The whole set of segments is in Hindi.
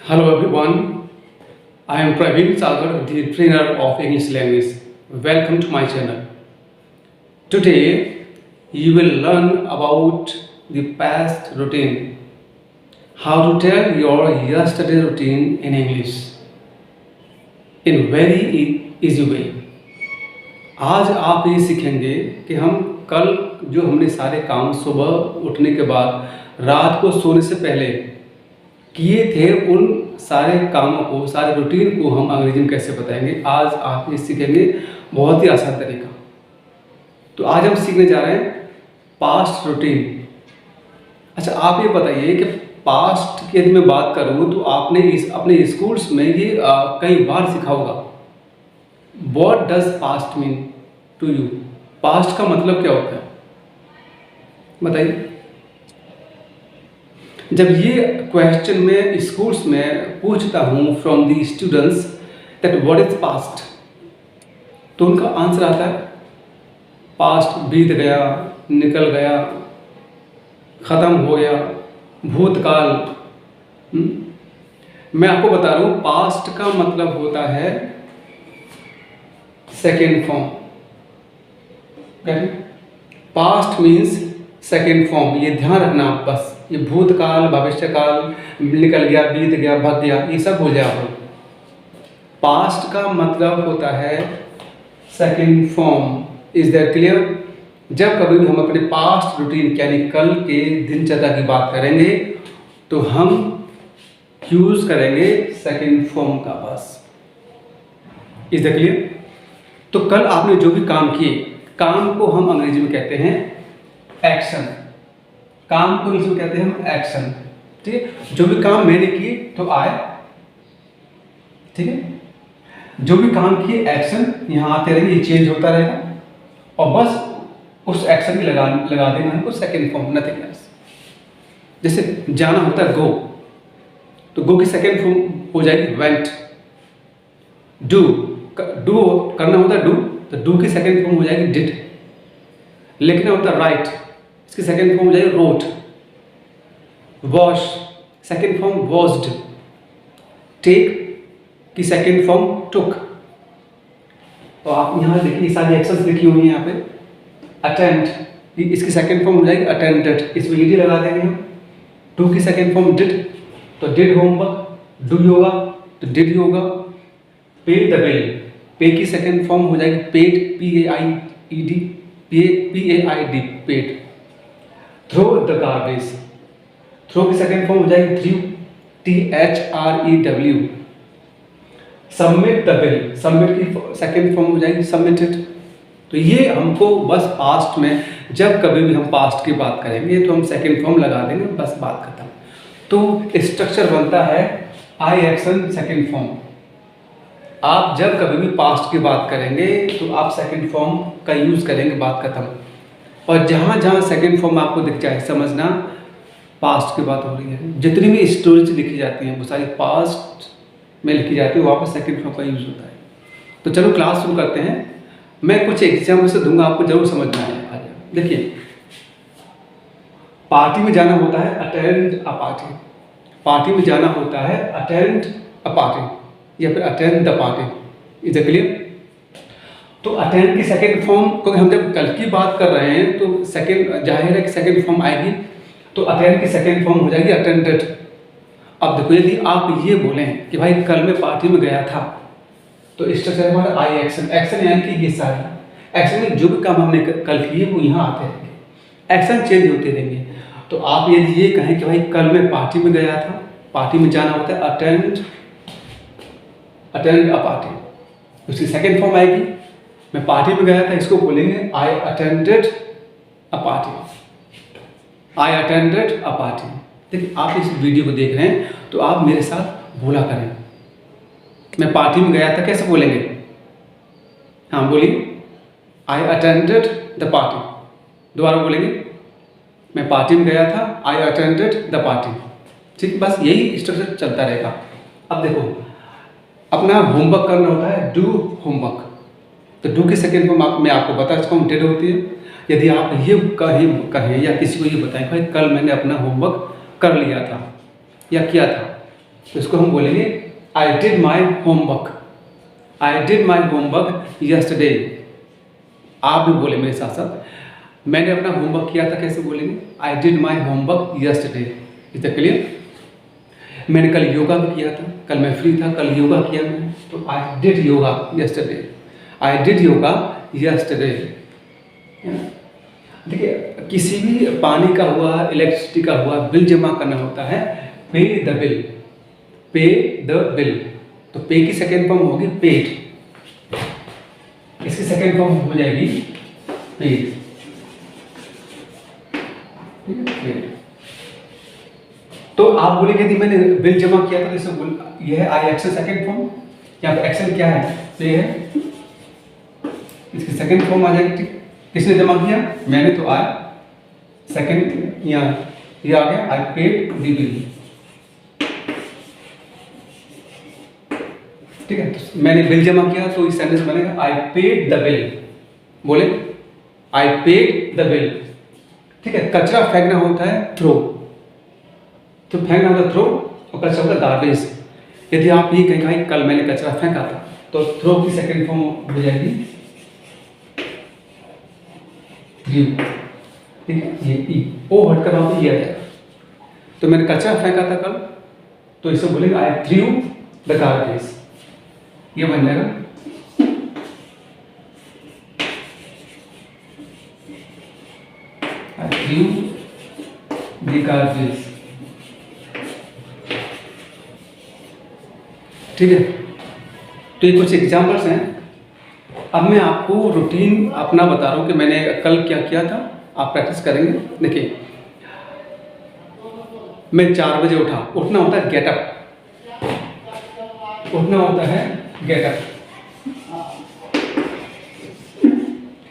Hello everyone, I am Praveen Sagar, the trainer of English language. Welcome to my channel. Today you will learn about the past routine, how to tell your yesterday routine in English in very easy way. आज आप ये सीखेंगे कि हम कल जो हमने सारे काम सुबह उठने के बाद रात को सोने से पहले किए थे, उन सारे कामों को, सारे रूटीन को हम अंग्रेजी में कैसे बताएंगे। आज आप ये सीखेंगे बहुत ही आसान तरीका। तो आज हम सीखने जा रहे हैं पास्ट रूटीन। अच्छा, आप ये बताइए कि पास्ट की यदि मैं बात करूँ तो आपने अपने स्कूल्स में ये कई बार सीखा होगा। What does past mean to you? Past का मतलब क्या होता है बताइए। जब ये क्वेश्चन मैं स्कूल्स में पूछता हूँ from the students that what is past, तो उनका आंसर आता है पास्ट बीत गया, निकल गया, ख़त्म हो गया, भूतकाल। मैं आपको बता रहा हूँ पास्ट का मतलब होता है second form. Past means second form, ये ध्यान रखना आप। बस ये भूतकाल, भविष्यकाल, निकल गया, बीत गया, भग गया, ये सब हो जाए आप। पास्ट का मतलब होता है second form. Is that clear? जब कभी भी हम अपने पास्ट रूटीन यानी कल के दिनचर्या की बात करेंगे तो हम यूज करेंगे सेकेंड फॉर्म का। बस इज दैट क्लियर? तो कल आपने जो भी काम किए, काम को हम अंग्रेजी में कहते हैं एक्शन। काम को इंग्लिश में कहते हैं हम एक्शन। ठीक है, जो भी काम मैंने किए तो आए, ठीक है, जो भी काम किए एक्शन यहाँ आते रहेंगे, ये चेंज होता रहेगा और बस उस एक्शन की लगा देंगे हमको सेकेंड फॉर्म, नथिंग एल्स। जैसे जाना होता है गो, तो गो की सेकेंड फॉर्म हो जाएगी वेंट। डू करना होता है डू, तो डू की सेकेंड फॉर्म हो जाएगी डिड। लिखना होता है राइट, इसकी सेकेंड फॉर्म हो जाएगी wrote. Wash second form washed. Take की सेकेंड फॉर्म टुक। तो आप यहाँ देखिए सारी एक्शंस लिखी हुई हैं यहाँ पे। अटेंड, इसकी सेकेंड फॉर्म हो जाएगी अटेंडेड, इसमें ईडी लगा देंगे हम। डू की सेकेंड फॉर्म डिड, तो डिड होमवर्क। डू योगा, तो डिड योगा। पे द बिल, पे की सेकेंड फॉर्म हो जाएगी paid, PAIED, PAID, paid. Throw the garbage, throw की सेकेंड फॉर्म हो जाएगी threw, THREW। Submit the bill, submit की सेकेंड फॉर्म हो जाएगी सबमिटेड। तो ये हमको बस पास्ट में जब कभी भी हम पास्ट की बात करेंगे तो हम सेकेंड फॉर्म लगा देंगे, बस बात खत्म। तो स्ट्रक्चर बनता है आई एक्शन सेकेंड फॉर्म। आप जब कभी भी पास्ट की बात करेंगे तो आप सेकेंड फॉर्म का यूज़ करेंगे, बात खत्म। और जहाँ जहाँ सेकेंड फॉर्म आपको दिख जाए समझना पास्ट की बात हो रही है। जितनी भी स्टोरीज लिखी जाती हैं वो सारी पास्ट में लिखी जाती है, वहाँ पर सेकेंड फॉर्म का यूज़ होता है। तो चलो क्लास शुरू करते हैं। मैं कुछ एग्जाम्पल से दूंगा, आपको जरूर समझ में आएगा। देखिए, पार्टी में जाना होता है अटेंड अ पार्टी। पार्टी में जाना होता है अटेंड अ पार्टी या फिर attend the party. Is clear? तो अटेंड की सेकेंड फॉर्म, क्योंकि हम जब कल की बात कर रहे हैं तो सेकेंड जाहिर है कि सेकेंड फॉर्म आएगी, तो अटेंड की सेकेंड फॉर्म हो जाएगी अटेंडेड। अब देखो, यदि आप ये बोलें कि भाई कल मैं पार्टी में गया था, तो स्ट्रक्चर हमारा आई एक्शन। एक्शन यानी कि ये सारे एक्शन में जो भी काम हमने कल किए वो यहाँ आते रहेंगे, एक्शन चेंज होते रहेंगे। तो आप यदि ये कहें कि भाई कल मैं पार्टी में गया था, पार्टी में जाना होता है अटेंड अ पार्टी, उसकी सेकेंड फॉर्म आएगी मैं पार्टी में गया था, इसको बोलेंगे I attended a party. I attended a party. देखिए, आप इस वीडियो को देख रहे हैं तो आप मेरे साथ बोला करें। मैं पार्टी में गया था कैसे बोलेंगे? हाँ बोलिए, आई अटेंडेड द पार्टी। दोबारा बोलेंगे, मैं पार्टी में गया था, आई अटेंडेड द पार्टी। ठीक, बस यही स्ट्रक्चर चलता रहेगा। अब देखो, अपना होमवर्क करना होता है डू होमवर्क, तो डू की सेकेंड फॉर्म मैं आपको बता चुका हूँ, डिड होती है। यदि आप ये कहें या किसी को ये बताएं भाई कल मैंने अपना होमवर्क कर लिया था या किया था, तो इसको हम बोलेंगे आई did my homework. I did my homework yesterday. आप भी बोले मेरे साथ साथ, मैंने अपना होमवर्क किया था, कैसे बोलेंगे? आई did my homework yesterday. Is that clear? मैंने कल योगा भी किया था, कल मैं फ्री था, कल योगा किया मैंने, तो I did yoga yesterday. I did yoga yesterday. देखिए, किसी भी पानी का हुआ, इलेक्ट्रिसिटी का हुआ, बिल जमा करना होता है, पे द बिल। पे द बिल, तो पे की सेकेंड फॉर्म होगी पेड, इसकी सेकेंड फॉर्म हो जाएगी पेड। तो आप बोलेंगे यदि मैंने बिल जमा किया था, तो बोल, यह है आई एक्शन सेकेंड फॉर्म। यहाँ पे एक्शन क्या है? पे है, इसकी सेकेंड फॉर्म आ जाएगी। ठीक, किसने जमा किया? मैंने, तो आई सेकेंड यहाँ ये आ गया, आई पेड द बिल। ठीक है, तो मैंने बिल जमा किया, तो इस सेंटेंस बनेगा आई पेड द बिल। बोले आई पेड द बिल। ठीक है, कचरा फेंकना होता है थ्रो, तो फेंकना होता है थ्रो, और कचरा होता है गार्बेज। यदि आप ये कहेंगे कल मैंने कचरा फेंका था, तो थ्रो की सेकंड फॉर्म हो जाएगी थ्रू। ठीक है, ये ई ओ हटकर वहां पे ये आ जाएगा। तो मैंने कचरा फेंका था कल, तो इसे बोलेंगे आई थ्रू द गार्बेज। ये बन जाएगा आई थ्रू द गार्बेज। ठीक है, तो ये कुछ एग्जाम्पल्स हैं। अब मैं आपको रूटीन अपना बता रहा हूँ कि मैंने कल क्या किया था, आप प्रैक्टिस करेंगे। देखिए, मैं 4 बजे उठा, उठना होता है गेट अप, उठना होता है गेट अप।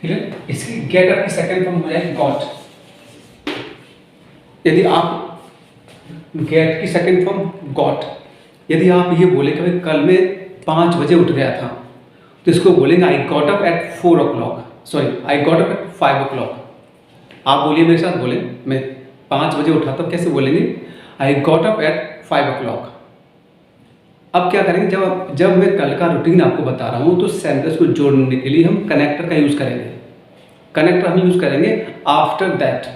ठीक है, इसकी गेट अप की सेकंड फॉर्म हो जाएगी गॉट। यदि आप गेट की सेकंड फॉर्म गॉट, यदि आप ये बोले कि भाई कल मैं 5 बजे उठ गया था, तो इसको बोलेंगे I got up at 4 o'clock, sorry I got up at 5 o'clock। आप बोलिए मेरे साथ, बोले मैं 5 बजे उठा था, कैसे बोलेंगे? I got up at 5 o'clock। अब क्या करेंगे, जब मैं कल का रूटीन आपको बता रहा हूँ, तो सेंटेंस को जोड़ने के लिए हम कनेक्टर का यूज़ करेंगे। कनेक्टर हम यूज़ करेंगे आफ्टर दैट।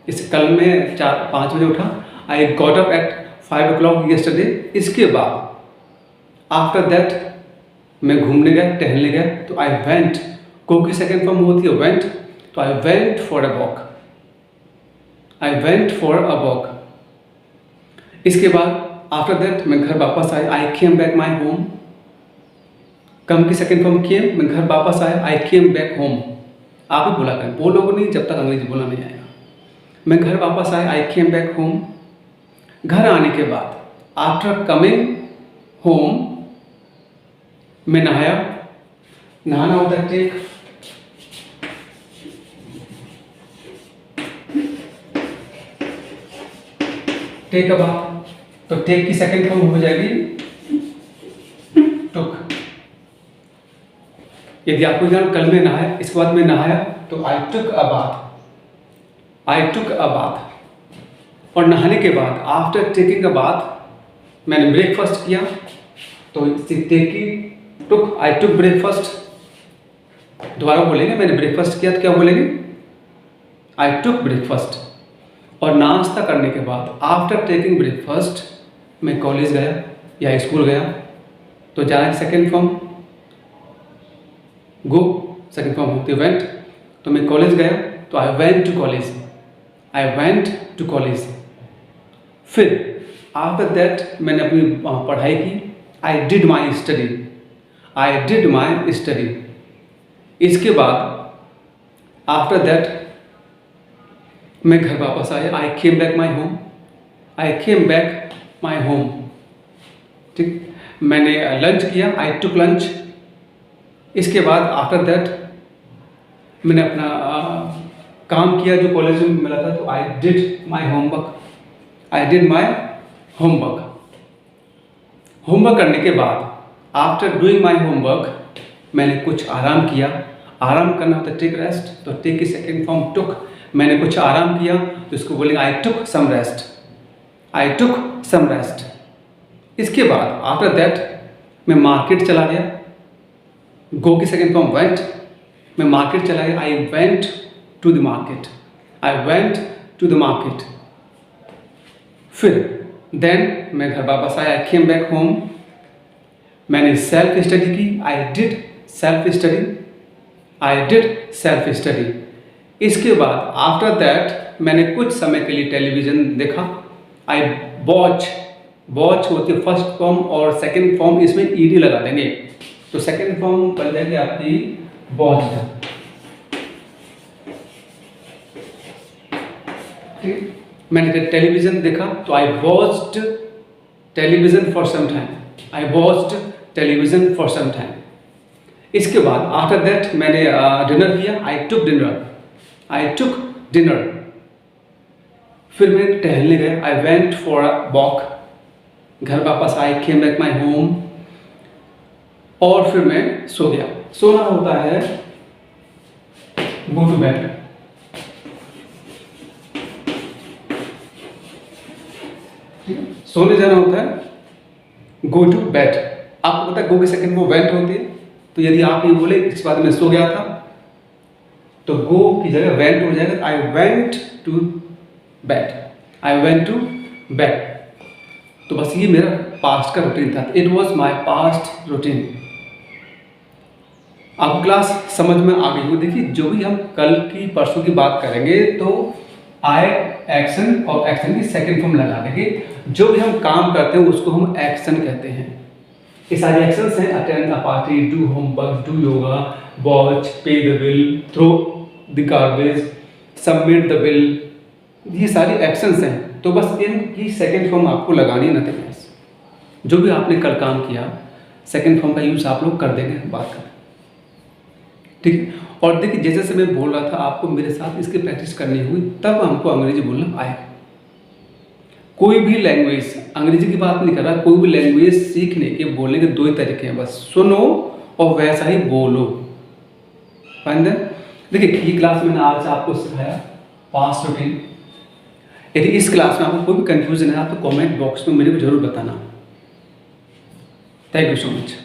इस कल मैं 5 बजे उठा, I got up at 5 o'clock yesterday. इसके बाद आफ्टर दैट मैं घूमने गया, टहलने गया, तो आई वेंट। को की सेकेंड फॉर्म होती है वेंट, तो I went for a walk. I went for a walk. इसके बाद आफ्टर दैट मैं घर वापस आया, I came back my home. कम की सेकेंड फॉर्म केम, मैं घर वापस आया, आई केम बैक होम। आप ही बोला करें, बोलोगे नहीं जब तक अंग्रेजी बोलना नहीं आएगा। मैं घर वापस आया, आई केम बैक होम। घर आने के बाद आफ्टर कमिंग होम मैं नहाया। नहाना होता है टेक। टेक अ बाथ, तो टेक की सेकंड फॉर्म हो जाएगी टुक। यदि आपको जान कल मैं नहाया, इसके बाद मैं नहाया, तो आई टुक a bath. I took a bath. और नहाने के बाद आफ्टर टेकिंग अ बाथ मैंने ब्रेकफास्ट किया, तो टेकिंग टुक, आई टुक ब्रेकफास्ट। दोबारा बोलेंगे, मैंने ब्रेकफास्ट किया, तो क्या बोलेंगे? I took breakfast. और नाश्ता करने के बाद आफ्टर टेकिंग ब्रेकफास्ट मैं कॉलेज गया या स्कूल गया, तो जाना second form go, second form होती है वेंट। तो मैं कॉलेज गया, तो I went to college. I went to college. फिर आफ्टर दैट मैंने अपनी पढ़ाई की, I did my study. I did my study. इसके बाद आफ्टर दैट मैं घर वापस आया, I came back my home. I came back my home. ठीक, मैंने लंच किया, आई टुक लंच। इसके बाद आफ्टर दैट मैंने अपना काम किया जो कॉलेज में मिला था, तो आई did my homework. I did my homework. Homework करने के बाद आफ्टर डूइंग माई होमवर्क मैंने कुछ आराम किया। आराम करना होता है टेक रेस्ट, तो टेक की सेकेंड फॉर्म टुक। मैंने कुछ आराम किया, तो इसको बोलेंगे I took some rest. I took some rest. इसके बाद आफ्टर दैट मैं मार्केट चला गया। गो की सेकेंड फॉर्म वेंट। मैं मार्केट चला गया, I went to the market. I went to the market. फिर देन मैं घर वापस आया, आई केम बैक होम। मैंने सेल्फ स्टडी की, I did self study. I did self study. इसके बाद आफ्टर दैट मैंने कुछ समय के लिए टेलीविज़न देखा। I watch. वॉच होती है फर्स्ट फॉर्म और सेकंड फॉर्म, इसमें ईडी लगा देंगे तो सेकंड फॉर्म बन जाएगी आपकी वॉच्ड। ठीक, मैंने टेलीविज़न देखा तो I watched television for some time. I watched television for some time. इसके बाद आफ्टर दैट मैंने डिनर किया, आई टुक डिनर। आई टुक डिनर। फिर मैं टहलने गया, I went for a walk. घर वापस आई, केम बैक माई होम। और फिर मैं सो गया। सोना होता है गो टू बेड। सोने जाना होता है गो टू बेड। आपको पता है गो की सेकंड वो वेंट होती है, तो यदि आप ये बोले इस बात में सो गया था तो गो की जगह वेंट हो जाएगा। I went to bed. I went to bed. तो बस ये मेरा पास्ट का रूटीन था। It was my past routine. आपको क्लास समझ में आ गई हो। देखिए जो भी हम कल की परसों की बात करेंगे तो आई एक्शन और एक्शन की सेकंड फॉर्म लगा देंगे। जो भी हम काम करते हैं उसको हम एक्शन कहते हैं। ये सारे एक्शंस हैं, attend a party, do homework, do yoga, watch, pay the bill, throw the garbage, submit the bill. ये सारी एक्शंस हैं। तो बस इनकी सेकंड फॉर्म आपको लगानी है, नथिंग एल्स। जो भी आपने कल काम किया सेकंड फॉर्म का यूज आप लोग कर देंगे बात करें, ठीक है। और देखिए जैसे जैसे मैं बोल रहा था आपको मेरे साथ इसकी प्रैक्टिस करनी हुई तब हमको अंग्रेजी बोलना आया। कोई भी लैंग्वेज, अंग्रेजी की बात नहीं कर रहा, कोई भी लैंग्वेज सीखने के बोलने के दो ही तरीके हैं, बस सुनो और वैसा ही बोलो। फाइन। देखिए ये क्लास मैंने आज आपको सिखाया पास्ट रूटीन। यदि इस क्लास में आपको कोई भी कंफ्यूजन है आप तो कमेंट बॉक्स में मेरे को जरूर बताना। Thank you so much.